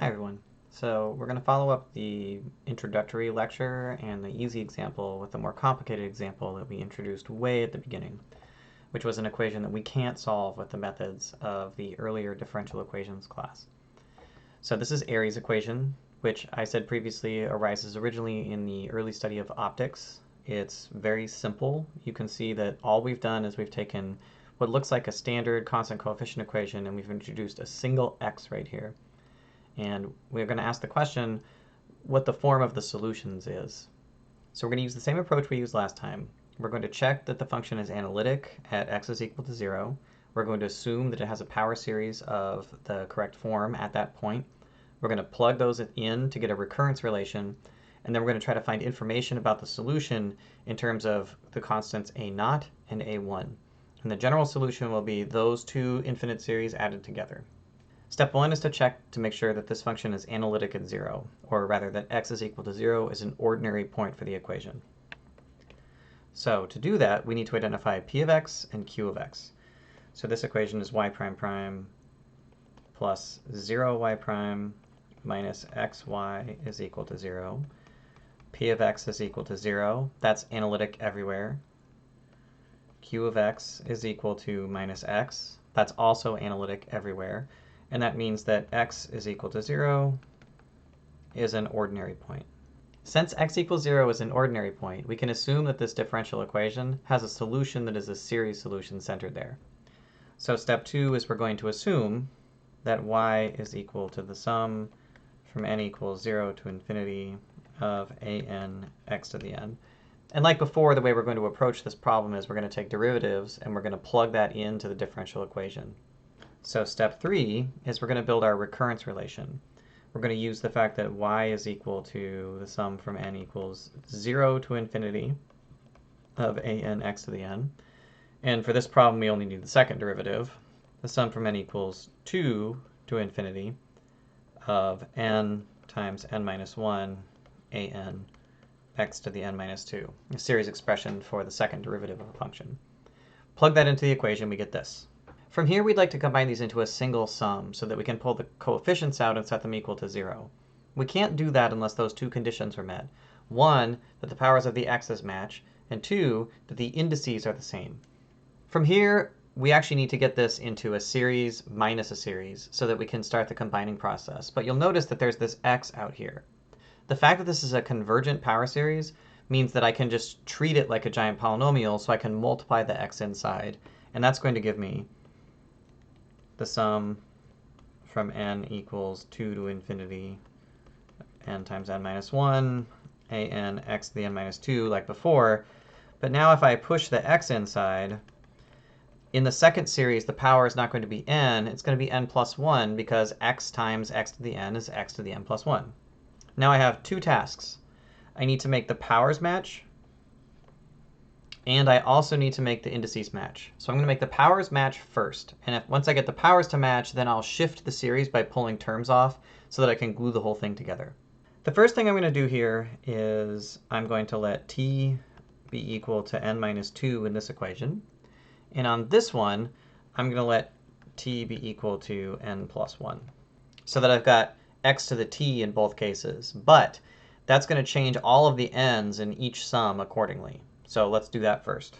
Hi everyone. So we're going to follow up the introductory lecture and the easy example with the more complicated example that we introduced way at the beginning, which was an equation that we can't solve with the methods of the earlier differential equations class. So this is Airy's equation, which I said previously arises originally in the early study of optics. It's very simple. You can see that all we've done is we've taken what looks like a standard constant coefficient equation and we've introduced a single x right here. And we're going to ask the question what the form of the solutions is. So we're going to use the same approach we used last time. We're going to check that the function is analytic at x is equal to 0. We're going to assume that it has a power series of the correct form at that point. We're going to plug those in to get a recurrence relation. And then we're going to try to find information about the solution in terms of the constants a0 and a1. And the general solution will be those two infinite series added together. Step 1 is to check to make sure that this function is analytic at 0, or rather that x is equal to 0 is an ordinary point for the equation. So to do that, we need to identify p of x and q of x. So this equation is y prime prime plus 0y prime minus xy is equal to 0. P of x is equal to 0. That's analytic everywhere. Q of x is equal to minus x. That's also analytic everywhere. And that means that x is equal to 0 is an ordinary point. Since x equals 0 is an ordinary point, we can assume that this differential equation has a solution that is a series solution centered there. So step 2 is we're going to assume that y is equal to the sum from n equals 0 to infinity of an x to the n. And like before, the way we're going to approach this problem is we're going to take derivatives and we're going to plug that into the differential equation. So step 3 is we're going to build our recurrence relation. We're going to use the fact that y is equal to the sum from n equals 0 to infinity of an x to the n. And for this problem, we only need the second derivative. The sum from n equals 2 to infinity of n times n minus 1 an x to the n minus 2, a series expression for the second derivative of a function. Plug that into the equation, we get this. From here, we'd like to combine these into a single sum so that we can pull the coefficients out and set them equal to 0. We can't do that unless those two conditions are met. 1, that the powers of the x's match, and 2, that the indices are the same. From here, we actually need to get this into a series minus a series so that we can start the combining process. But you'll notice that there's this x out here. The fact that this is a convergent power series means that I can just treat it like a giant polynomial, so I can multiply the x inside. And that's going to give me the sum from n equals 2 to infinity n times n minus 1 an x to the n minus 2 like before. But now if I push the x inside, in the second series, the power is not going to be n. It's going to be n plus 1 because x times x to the n is x to the n plus 1. Now I have two tasks. I need to make the powers match, and I also need to make the indices match. So I'm going to make the powers match first. And once I get the powers to match, then I'll shift the series by pulling terms off so that I can glue the whole thing together. The first thing I'm going to do here is I'm going to let t be equal to n minus 2 in this equation. And on this one, I'm going to let t be equal to n plus 1. So that I've got x to the t in both cases. But that's going to change all of the n's in each sum accordingly. So let's do that first.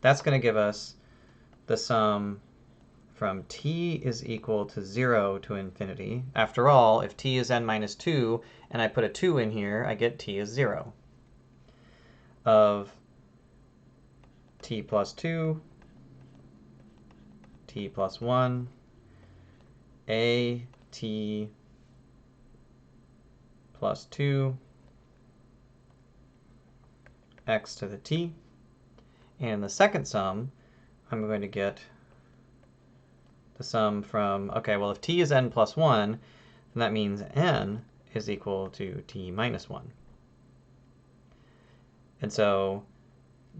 That's going to give us the sum from t is equal to 0 to infinity. After all, if t is n minus 2 and I put a 2 in here, I get t is 0. Of t plus 2, t plus 1, a t plus 2, x to the t. And in the second sum, I'm going to get the sum from, okay, well, if t is n plus 1, then that means n is equal to t minus 1. And so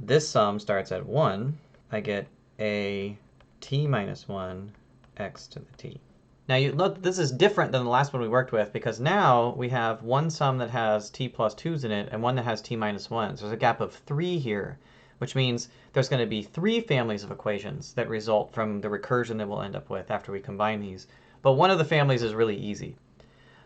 this sum starts at 1. I get a t minus 1 x to the t. Now you note this is different than the last one we worked with because now we have one sum that has t plus 2's in it and one that has t minus 1's. There's a gap of 3 here, which means there's going to be 3 families of equations that result from the recursion that we'll end up with after we combine these. But one of the families is really easy.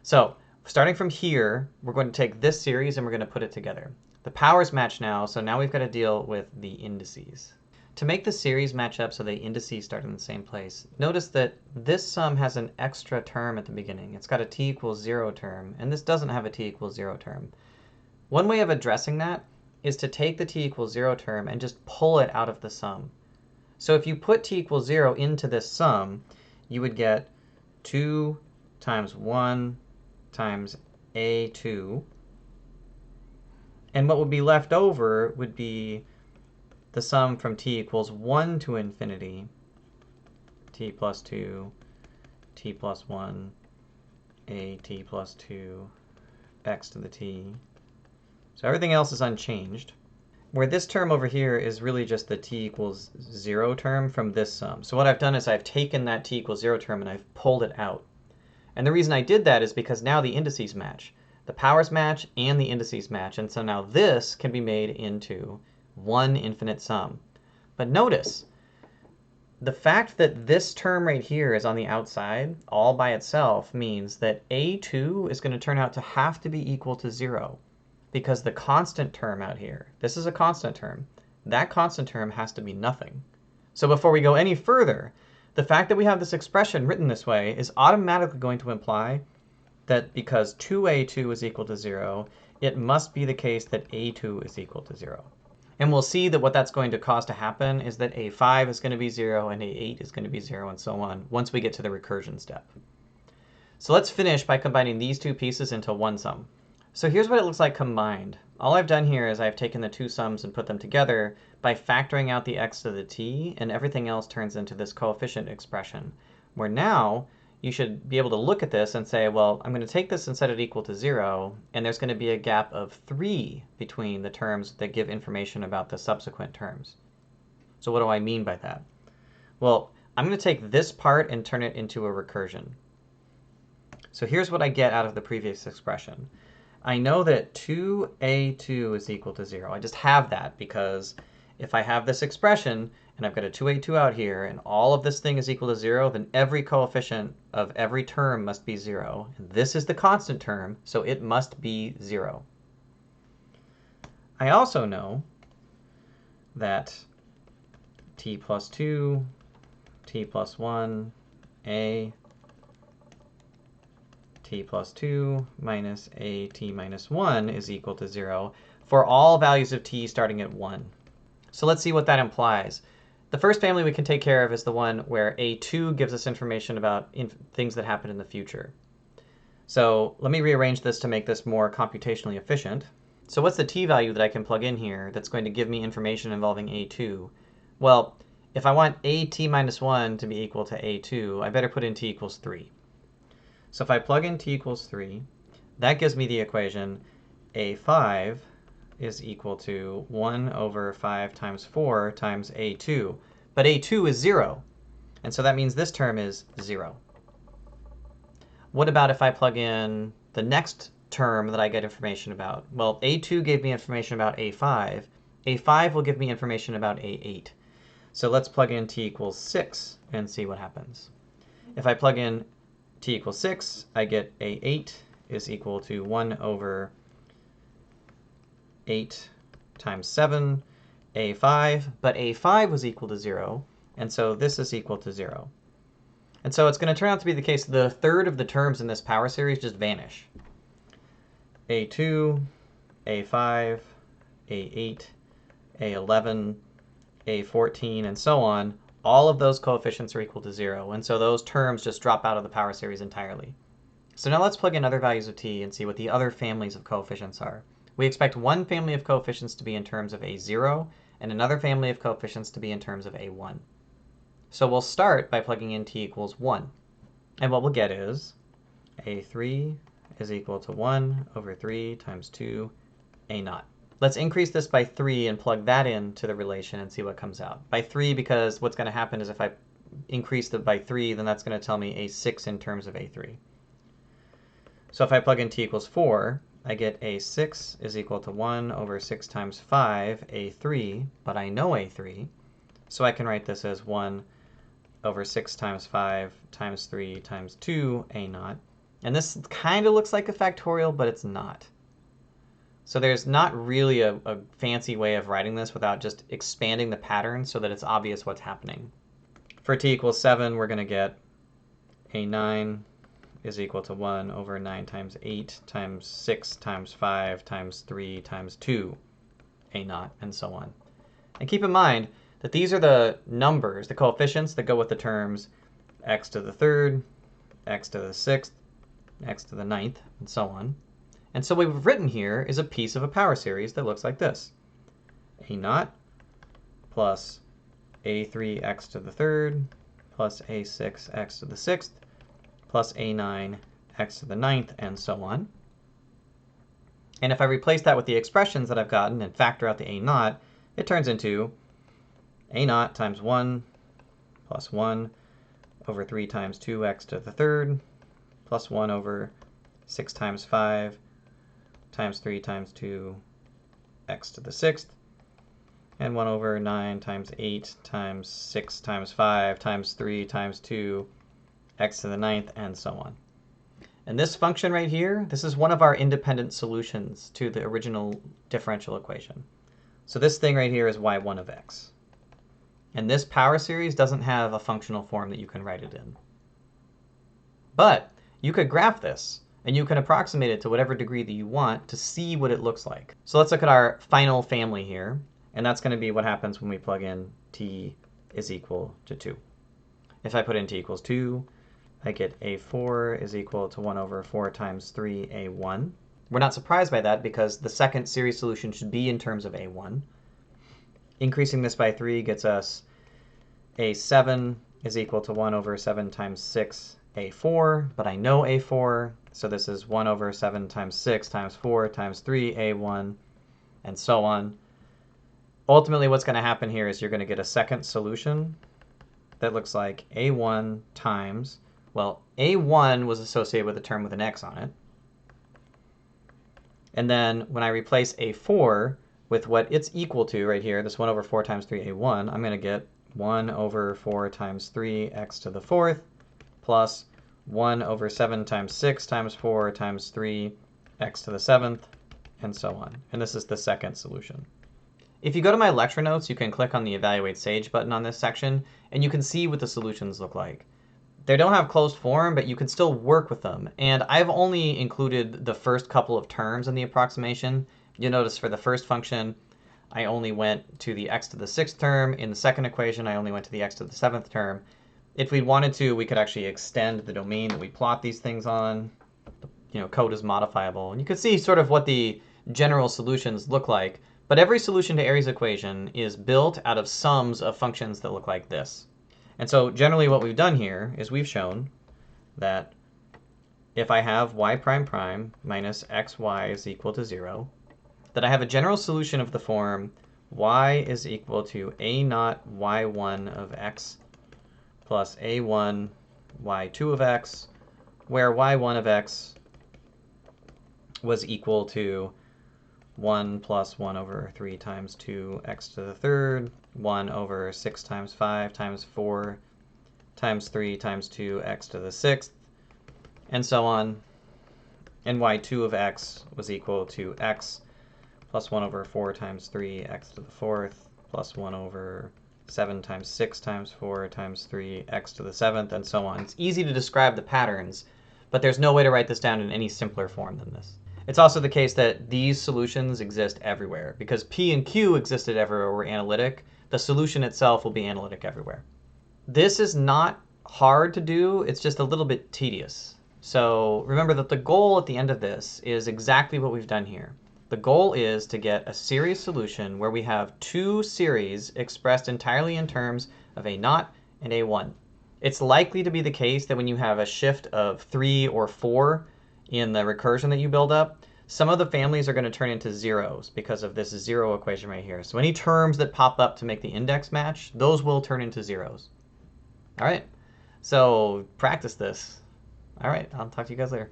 So starting from here, we're going to take this series and we're going to put it together. The powers match now, so now we've got to deal with the indices. To make the series match up so the indices start in the same place, notice that this sum has an extra term at the beginning. It's got a t equals 0 term, and this doesn't have a t equals 0 term. One way of addressing that is to take the t equals 0 term and just pull it out of the sum. So if you put t equals 0 into this sum, you would get 2 times 1 times a2. And what would be left over would be the sum from t equals 1 to infinity, t plus 2, t plus 1, a t plus 2, x to the t. So everything else is unchanged. Where this term over here is really just the t equals 0 term from this sum. So what I've done is I've taken that t equals 0 term and I've pulled it out. And the reason I did that is because now the indices match. The powers match and the indices match. And so now this can be made into one infinite sum. But notice, the fact that this term right here is on the outside all by itself means that a2 is going to turn out to have to be equal to 0. Because the constant term out here, this is a constant term, that constant term has to be nothing. So before we go any further, the fact that we have this expression written this way is automatically going to imply that because 2a2 is equal to 0, it must be the case that a2 is equal to 0. And we'll see that what that's going to cause to happen is that a5 is going to be 0 and a8 is going to be 0 and so on once we get to the recursion step. So let's finish by combining these two pieces into one sum. So here's what it looks like combined. All I've done here is I've taken the two sums and put them together by factoring out the x to the t, and everything else turns into this coefficient expression, where now you should be able to look at this and say, well, I'm going to take this and set it equal to 0, and there's going to be a gap of 3 between the terms that give information about the subsequent terms. So what do I mean by that? Well, I'm going to take this part and turn it into a recursion. So here's what I get out of the previous expression. I know that 2a2 is equal to 0. I just have that because if I have this expression and I've got a 2a2 out here and all of this thing is equal to 0, then every coefficient of every term must be 0. And this is the constant term, so it must be 0. I also know that t plus 2, t plus 1, a, t plus 2 minus a t minus 1 is equal to 0 for all values of t starting at 1. So let's see what that implies. The first family we can take care of is the one where a2 gives us information about things that happen in the future. So let me rearrange this to make this more computationally efficient. So what's the t value that I can plug in here that's going to give me information involving a2? Well, if I want a t minus 1 to be equal to a2, I better put in t equals 3. So if I plug in t equals 3, that gives me the equation a5 is equal to 1 over 5 times 4 times a2. But a2 is 0, and so that means this term is 0. What about if I plug in the next term that I get information about? Well, a2 gave me information about a5. a5 will give me information about a8. So let's plug in t equals 6 and see what happens. If I plug in t equals 6, I get a8 is equal to 1 over 8 times 7, a5, but a5 was equal to 0, and so this is equal to 0. And so it's going to turn out to be the case the third of the terms in this power series just vanish. a2, a5, a8, a11, a14, and so on, all of those coefficients are equal to 0, and so those terms just drop out of the power series entirely. So now let's plug in other values of t and see what the other families of coefficients are. We expect one family of coefficients to be in terms of a0 and another family of coefficients to be in terms of a1. So we'll start by plugging in t equals 1. And what we'll get is a3 is equal to 1 over 3 times 2 a0. Let's increase this by 3 and plug that into the relation and see what comes out. By 3 because what's going to happen is if I increase it by 3, then that's going to tell me a6 in terms of a3. So if I plug in t equals 4, I get a6 is equal to 1 over 6 times 5 a3, but I know a3, so I can write this as 1 over 6 times 5 times 3 times 2 a0. And this kind of looks like a factorial, but it's not. So there's not really a fancy way of writing this without just expanding the pattern so that it's obvious what's happening. For t equals 7, we're going to get a9 is equal to 1 over 9 times 8 times 6 times 5 times 3 times 2 a0, and so on. And keep in mind that these are the numbers, the coefficients that go with the terms x to the third, x to the sixth, x to the ninth, and so on. And so what we've written here is a piece of a power series that looks like this. a0 plus a3x to the third plus a6x to the sixth plus a9 x to the ninth, and so on. And if I replace that with the expressions that I've gotten and factor out the a0, it turns into a0 times 1 plus 1 over 3 times 2x to the third plus 1 over 6 times 5 times 3 times 2x to the sixth, and 1 over 9 times 8 times 6 times 5 times 3 times 2 x to the ninth, and so on. And this function right here, this is one of our independent solutions to the original differential equation. So this thing right here is y1 of x. And this power series doesn't have a functional form that you can write it in. But you could graph this, and you can approximate it to whatever degree that you want to see what it looks like. So let's look at our final family here, and that's going to be what happens when we plug in t is equal to 2. If I put in t equals 2, I get a4 is equal to 1 over 4 times 3a1. We're not surprised by that because the second series solution should be in terms of a1. Increasing this by 3 gets us a7 is equal to 1 over 7 times 6 a4, but I know a4, so this is 1 over 7 times 6 times 4 times 3 a1, and so on. Ultimately, what's going to happen here is you're going to get a second solution that looks like a1 times, well, a1 was associated with a term with an x on it. And then when I replace a4 with what it's equal to right here, this 1 over 4 times 3a1, I'm going to get 1 over 4 times 3x to the fourth plus 1 over 7 times 6 times 4 times 3x to the seventh, and so on. And this is the second solution. If you go to my lecture notes, you can click on the Evaluate Sage button on this section, and you can see what the solutions look like. They don't have closed form, but you can still work with them. And I've only included the first couple of terms in the approximation. You'll notice for the first function, I only went to the x to the sixth term. In the second equation, I only went to the x to the seventh term. If we wanted to, we could actually extend the domain that we plot these things on. Code is modifiable. And you can see sort of what the general solutions look like. But every solution to Airy's equation is built out of sums of functions that look like this. And so generally what we've done here is we've shown that if I have y prime prime minus xy is equal to 0, that I have a general solution of the form y is equal to a0 y1 of x plus a1 y2 of x, where y1 of x was equal to 1 plus 1 over 3 times 2x to the third, 1 over 6 times 5 times 4 times 3 times 2x to the sixth, and so on. And y2 of x was equal to x plus 1 over 4 times 3x to the fourth plus 1 over 7 times 6 times 4 times 3x to the seventh, and so on. It's easy to describe the patterns, but there's no way to write this down in any simpler form than this. It's also the case that these solutions exist everywhere. Because P and Q existed everywhere were analytic, the solution itself will be analytic everywhere. This is not hard to do, it's just a little bit tedious. So remember that the goal at the end of this is exactly what we've done here. The goal is to get a series solution where we have two series expressed entirely in terms of a0 and a1. It's likely to be the case that when you have a shift of 3 or 4 in the recursion that you build up, some of the families are going to turn into zeros because of this zero equation right here. So any terms that pop up to make the index match, those will turn into zeros. All right, so practice this. All right, I'll talk to you guys later.